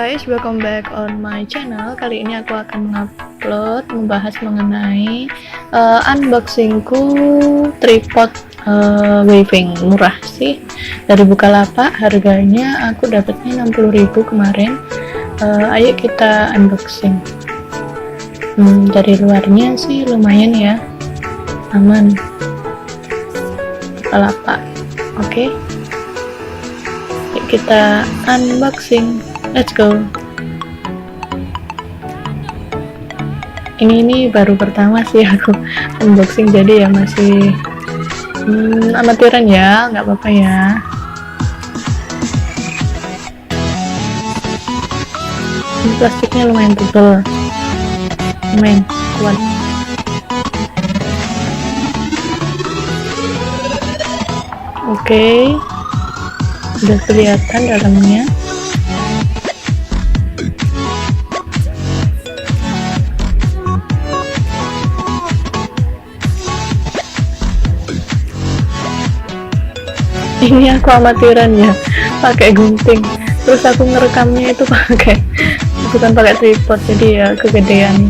guys, welcome back on my channel. Kali ini aku akan membahas mengenai unboxingku tripod waving murah sih dari Bukalapak. Harganya aku dapatnya 60.000 kemarin. Ayo kita unboxing. Dari luarnya sih lumayan ya, aman. Bukalapak. Oke. Yuk kita unboxing. Let's go. Ini baru pertama sih aku unboxing, jadi ya masih amatiran ya, nggak apa-apa ya. Ini plastiknya lumayan tebal, lumayan kuat. Oke, udah kelihatan dalamnya. Ini aku amatiran ya, pakai gunting, terus aku ngerekamnya itu bukan pakai tripod, jadi ya kegedean.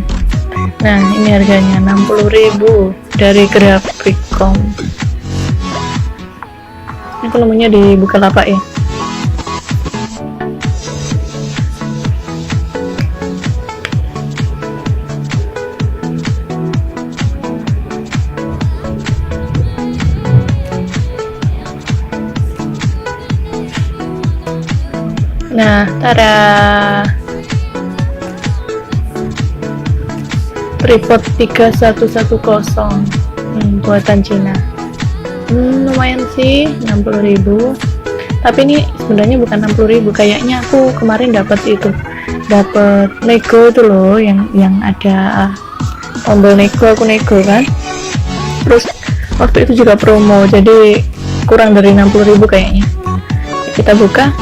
Nah, ini harganya 60.000 dari Graphicom. Itu namanya di Bukalapak ya. Nah, tada, tripod 3110 buatan Cina. Lumayan sih, 60.000. Tapi ini sebenarnya bukan 60.000, kayaknya aku kemarin dapat nego itu loh, yang ada tombol nego, aku nego kan. Terus waktu itu juga promo, jadi kurang dari 60.000 kayaknya. Kita buka.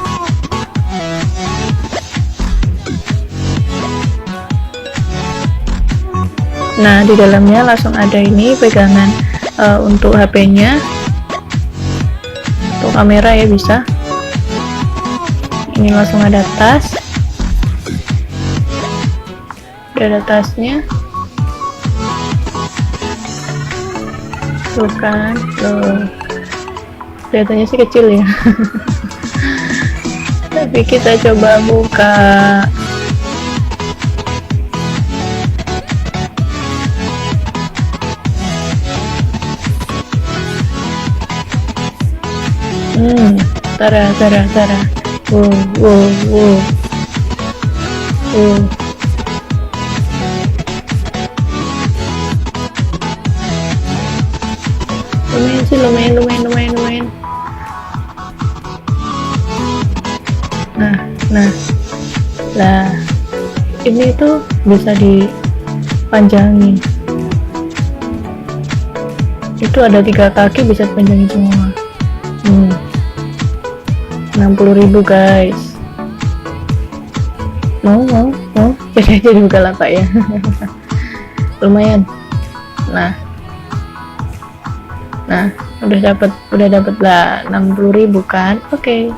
Nah, di dalamnya langsung ada ini pegangan untuk HP-nya, untuk kamera ya bisa. Ini langsung ada tas, ada tasnya. Tuh kan, tuh kelihatannya sih kecil ya. Tapi kita coba buka. Tara. Wow. Lumayan sih, lumayan. Nah, ini tuh bisa dipanjangin. Itu ada 3 kaki, bisa dipanjangin semua. 60.000 guys. Mau jadi aja di Bukalapak ya. Lumayan. Nah udah dapat lah 60.000 kan. Oke.